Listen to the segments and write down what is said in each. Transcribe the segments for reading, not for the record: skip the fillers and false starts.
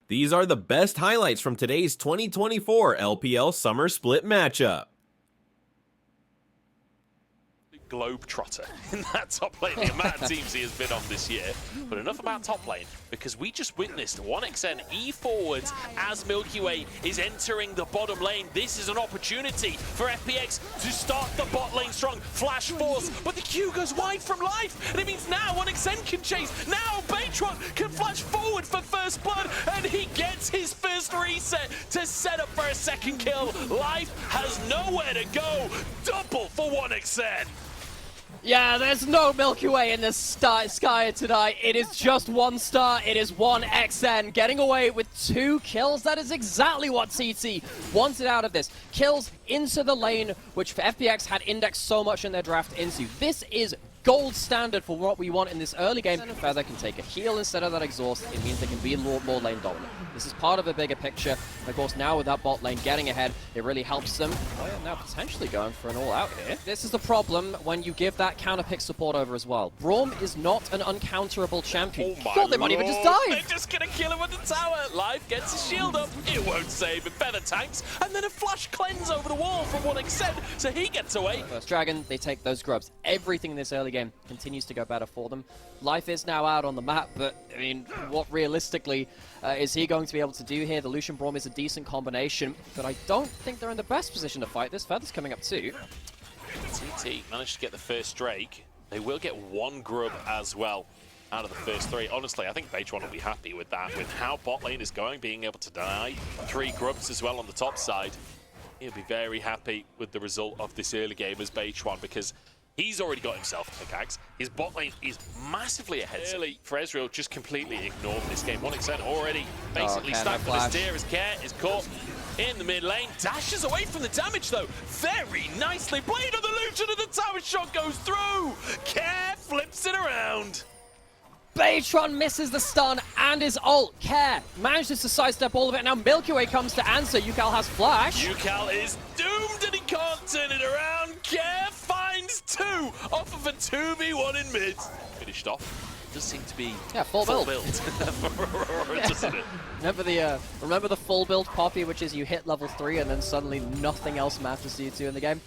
These are the best highlights from today's 2024 LPL Summer Split matchup. Globetrotter in that top lane, the amount of teams he has been on this year. But enough about top lane, because we just witnessed 1xN E forwards as Milky Way is entering the bottom lane. This is an opportunity for FPX to start the bot lane strong. Flash force, but the Q goes wide from life, and it means now 1xN can chase. Now Baytron can flash forward for first blood, and he gets his first reset to set up for a second kill. Life has nowhere to go. Double for 1xN. Yeah, there's no Milky Way in this sky tonight. It is just one star. It is 1xN getting away with 2 kills. That is exactly what TT wanted out of this. Kills into the lane, which FPX had indexed so much in their draft into. This is gold standard for what we want in this early game. Feather can take a heal instead of that exhaust. It means they can be more lane dominant. This is part of a bigger picture. Of course, now with that bot lane getting ahead, it really helps them. Oh yeah, now potentially going for an all-out here. This is the problem when you give that counter-pick support over as well. Braum is not an uncounterable champion. Oh my God, they might even just die. They're just gonna kill him with the tower. Live gets his shield up. It won't save him. Feather tanks, and then a flash cleanse over the wall from 1xN, so he gets away. First Dragon, they take those grubs. Everything in this early game continues to go better for them. Life is now out on the map, but I mean, what realistically is he going to be able to do here? The Lucian Braum is a decent combination, but I don't think they're in the best position to fight this. Feather's coming up too. TT managed to get the first Drake. They will get 1 grub as well out of the first 3. Honestly, I think Baytron will be happy with that. With how bot lane is going, being able to deny 3 grubs as well on the top side, he'll be very happy with the result of this early game as Baytron, because he's already got himself a pickaxe. His bot lane is massively ahead. Early for Ezreal just completely ignored this game. 1xN already basically stacked for this tier as Care is caught in the mid lane. Dashes away from the damage though. Very nicely. Blade of the Lucian, and the tower shot goes through. Care flips it around. Baytron misses the stun and his ult. Care manages to sidestep all of it. Now Milky Way comes to answer. Yukal has flash. Yukal is doomed and he can't turn it around. Care finds 2 off of a 2v1 in mid. Finished off. Does seem to be full build. for Aurora, doesn't it? Remember the full build Poppy, which is you hit level 3 and then suddenly nothing else matters to you two in the game.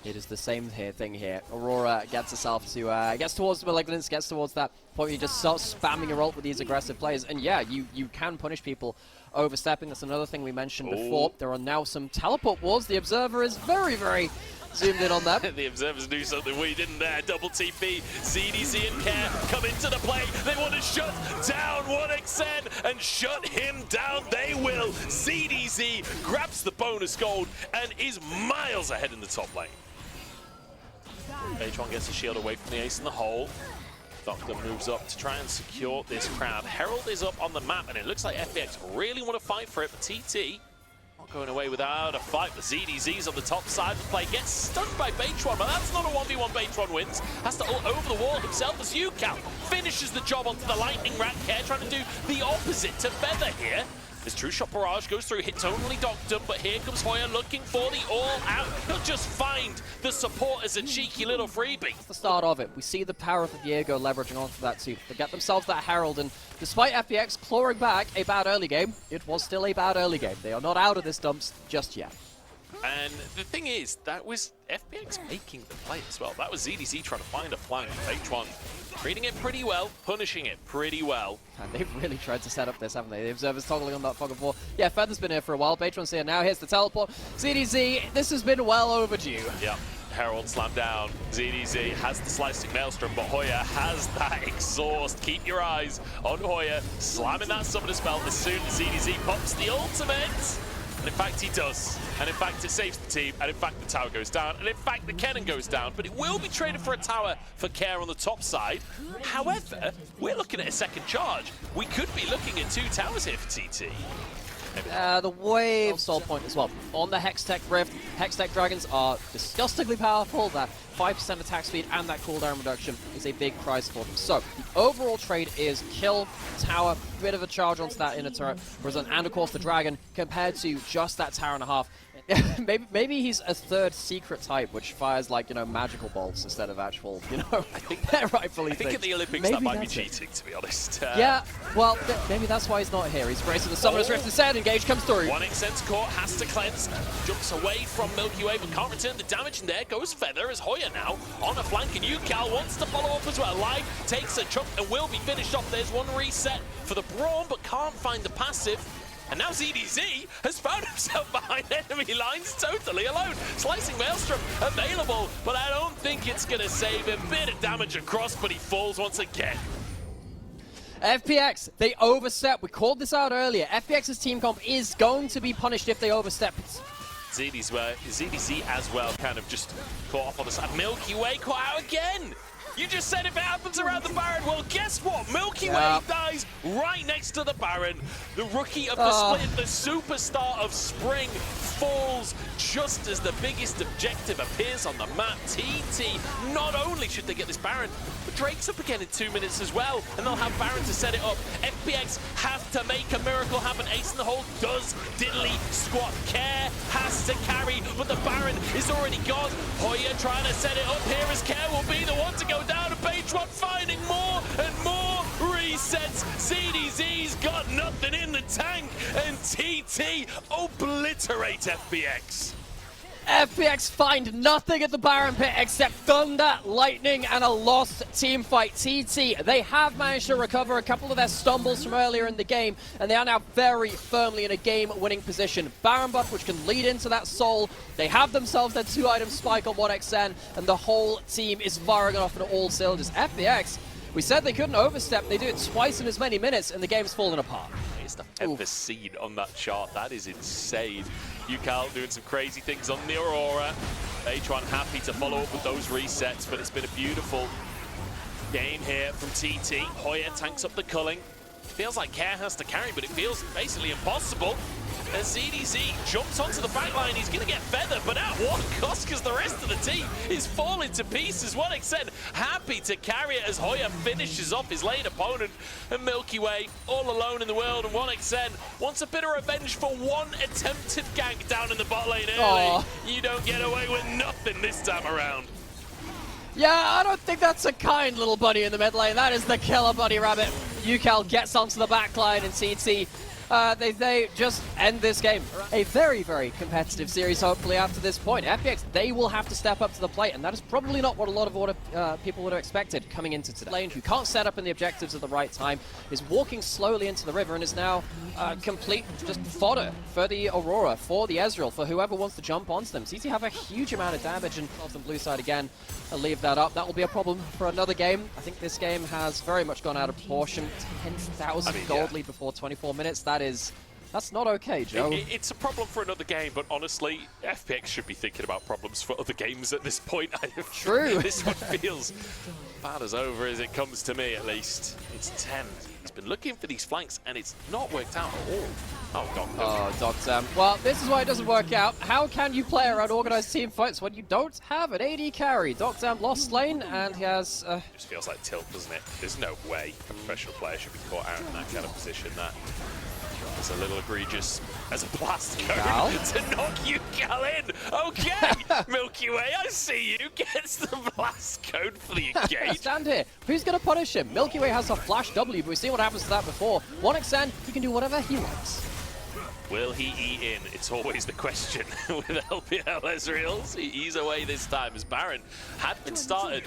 It is the same thing here. Aurora gets herself to, gets towards the Malignance, gets towards that point where you just start spamming your ult with these aggressive players. And yeah, you can punish people overstepping. That's another thing we mentioned before. There are now some teleport wards. The Observer is very, very zoomed in on that. The Observers do something we didn't there. Double TP, ZDZ and Care come into the play. They want to shut down 1xN, and shut him down they will. ZDZ grabs the bonus gold and is miles ahead in the top lane. Baytron gets a shield away from the ace in the hole. Doctor moves up to try and secure this crowd. Herald is up on the map, and it looks like FPX really want to fight for it, but TT not going away without a fight. The ZDZ's on the top side of the play, gets stunned by Baytron, but that's not a 1v1. Baytron wins. Has to ult over the wall himself as Yukal finishes the job onto the lightning rat. Care trying to do the opposite to Feather here. His True Shot Barrage goes through, hits only Doctor, but here comes Hoya looking for the all-out. He'll just find the support as a cheeky little freebie. That's the start of it. We see the power of the Diego leveraging onto that too. They get themselves that Herald, and despite FPX clawing back a bad early game, it was still a bad early game. They are not out of this dumps just yet. And the thing is, that was FPX making the play as well. That was ZDZ trying to find a flank. Baytron reading it pretty well, punishing it pretty well. And they've really tried to set up this, haven't they? The Observer's toggling on that fog of war. Yeah, Feather's been here for a while. Baytron's here now. Here's the teleport. ZDZ, this has been well overdue. Yeah, Herald slammed down. ZDZ has the slicing maelstrom, but Hoya has that exhaust. Keep your eyes on Hoya, slamming that summoner spell as soon as ZDZ pops the ultimate. And in fact, he does. And in fact, it saves the team. And in fact, the tower goes down. And in fact, the cannon goes down. But it will be traded for a tower for Care on the top side. However, we're looking at a second charge. We could be looking at 2 towers here for TT. The wave soul point as well. On the Hextech Rift, Hextech Dragons are disgustingly powerful. That 5% attack speed and that cooldown reduction is a big prize for them. So, the overall trade is kill, tower, bit of a charge onto that inner turret, and of course the dragon, compared to just that tower and a half, maybe he's a third secret type, which fires like, you know, magical bolts instead of actual, you know, I think rightfully. I think at the Olympics that might be cheating, to be honest. Yeah, well, maybe that's why he's not here. He's bracing the Summoner's Rift instead. Engage comes through. 1xn's caught, has to cleanse, jumps away from Milky Way, but can't return the damage, and there goes Feather as Hoya now on a flank, and UCal wants to follow up as well. Live takes a chunk and will be finished off. There's one reset for the Braum, but can't find the passive. And now ZDZ has found himself behind enemy lines totally alone. Slicing Maelstrom available, but I don't think it's going to save him. Bit of damage across, but he falls once again. FPX, they overstep. We called this out earlier. FPX's team comp is going to be punished if they overstep. ZDZ as well, kind of just caught off on the side. Milky Way caught out again. You just said if it happens around the Baron, well, guess what? Milky Way dies right next to the Baron. The rookie of the split, the superstar of spring, falls just as the biggest objective appears on the map. TT, not only should they get this Baron, but Drake's up again in 2 minutes as well, and they'll have Baron to set it up. FPX have to make a miracle happen. Ace in the hole does diddly squat. Care has to carry, but the Baron is already gone. Hoya trying to set it up here as Care will be the one to go down, and Page One finding more and more resets. ZDZ's got nothing in the tank, and TT obliterate FPX. FPX find nothing at the Baron pit except thunder, lightning, and a lost team fight. TT, they have managed to recover a couple of their stumbles from earlier in the game, and they are now very firmly in a game-winning position. Baron buff, which can lead into that soul. They have themselves their 2-item spike on 1xn, and the whole team is firing off on all cylinders. FPX, we said they couldn't overstep. They do it twice in as many minutes, and the game's fallen apart. It's the ever seen on that chart. That is insane. UCal doing some crazy things on the Aurora. H1 happy to follow up with those resets, but it's been a beautiful game here from TT. Hoya tanks up the culling. Feels like Care has to carry, but it feels basically impossible. As ZDZ jumps onto the back line, he's going to get Feather, but at what cost? Because the rest of the team is falling to pieces. 1xn happy to carry it as Hoya finishes off his lane opponent. And Milky Way all alone in the world, and 1xn wants a bit of revenge for one attempted gank down in the bot lane early. You don't get away with nothing this time around. Yeah, I don't think that's a kind little bunny in the mid lane. That is the killer bunny rabbit. UCal gets onto the back line, and TT they just end this game. A very, very competitive series, hopefully, after this point. FPX, they will have to step up to the plate, and that is probably not what a lot of people would have expected coming into today. Lane, who can't set up in the objectives at the right time, is walking slowly into the river and is now complete just fodder for the Aurora, for the Ezreal, for whoever wants to jump onto them. TT have a huge amount of damage, and off the blue side again, I'll leave that up. That will be a problem for another game. I think this game has very much gone out of proportion. 10,000 gold lead before 24 minutes. That's not okay, Joe. It's a problem for another game, but honestly, FPX should be thinking about problems for other games at this point. True. This one feels bad as over as it comes to me, at least. It's 10. He's been looking for these flanks, and it's not worked out at all. Oh, God. Oh, Doctor. Well, this is why it doesn't work out. How can you play around organized team fights when you don't have an AD carry? Doctor lost lane, and he has... It just feels like tilt, doesn't it? There's no way a professional player should be caught out in that kind of position. That is a little egregious as a blast code to knock UCal in. Okay, Milky Way, I see you. Gets the blast code for the engage. Stand here. Who's going to punish him? Milky Way has a flash W, but we've seen what happens to that before. 1xn, he can do whatever he likes. Will he eat in? It's always the question with LPL Ezreals. He's away this time as Baron had been started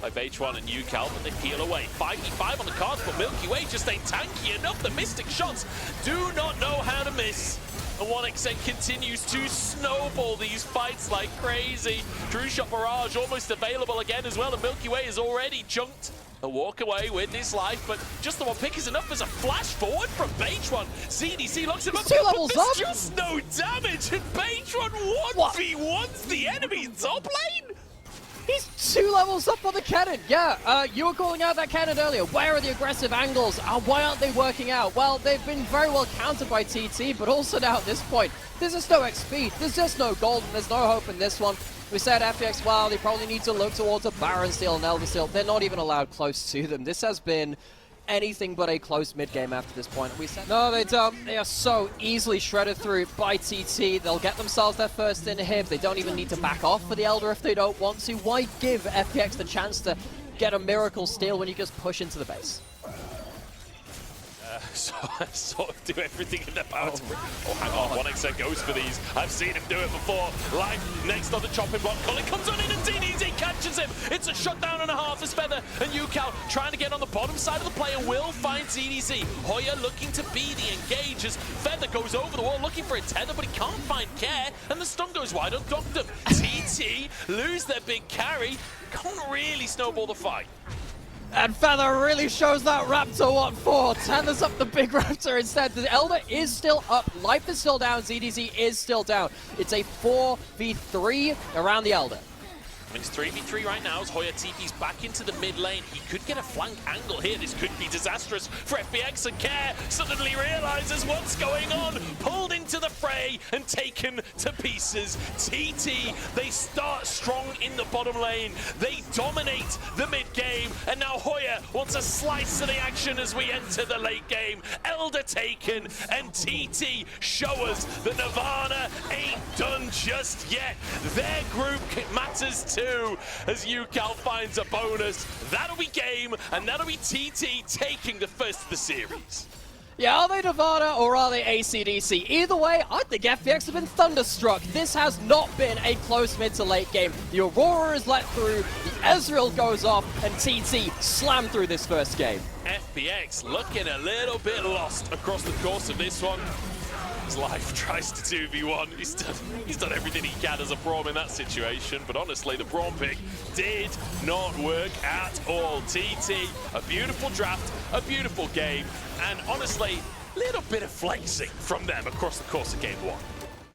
by H1 and UCal, but they peel away. 5v5 on the cards, but Milky Way just ain't tanky enough. The Mystic shots do not know how to miss. And 1xn continues to snowball these fights like crazy. True Shot Barrage almost available again as well, and Milky Way is already chunked. A walk away with his life, but just the one pick is enough as a flash forward from H1. ZDC locks him up, 2 levels but up. there's just no damage, and H1 1v1s the enemy top lane. He's 2 levels up on the cannon. Yeah, you were calling out that cannon earlier. Where are the aggressive angles? Why aren't they working out? Well, they've been very well countered by TT, but also now at this point, there's just no XP. There's just no gold, and there's no hope in this one. We said FPX, well, they probably need to look towards a Baron Steel and Elder Steel. They're not even allowed close to them. This has been anything but a close mid-game after this point. We said no, they don't. They are so easily shredded through by TT. They'll get themselves their first inhib. They don't even need to back off for the Elder if they don't want to. Why give FPX the chance to get a miracle steal when you just push into the base? So sort of do everything in their power to... Oh, hang on, 1xN goes for these. I've seen him do it before. Life next on the chopping block. Colin comes on in and DDZ catches him. It's a shutdown and a half as Feather and UCal trying to get on the bottom side of the player will find ZDZ. Hoya looking to be the engage as Feather goes over the wall looking for a tether, but he can't find Care, and the stun goes wide on Doctor. TT lose their big carry. Can't really snowball the fight. And Feather really shows that Raptor what for. Tethers up the big Raptor instead. The Elder is still up. Life is still down. ZDZ is still down. It's a 4v3 around the Elder. I mean, it's 3v3 right now as Hoya TP's back into the mid lane. He could get a flank angle here. This could be disastrous for FPX, and Care suddenly realizes what's going on. Pulled into the fray and taken to pieces. TT, they start strong in the bottom lane. They dominate the mid game, and now Hoya wants a slice of the action as we enter the late game. Elder taken, and TT show us that Nirvana ain't done just yet. Their group matters too. As UCal finds a bonus. That'll be game, and that'll be TT taking the first of the series. Yeah, are they Nirvana or are they AC/DC? Either way, I think FPX have been thunderstruck. This has not been a close mid to late game. The Aurora is let through, the Ezreal goes off, and TT slammed through this first game. FPX looking a little bit lost across the course of this one. His Life tries to 2v1. He's done everything he can as a Braum in that situation, but honestly, the Braum pick did not work at all. TT, a beautiful draft, a beautiful game, and honestly, a little bit of flexing from them across the course of game one.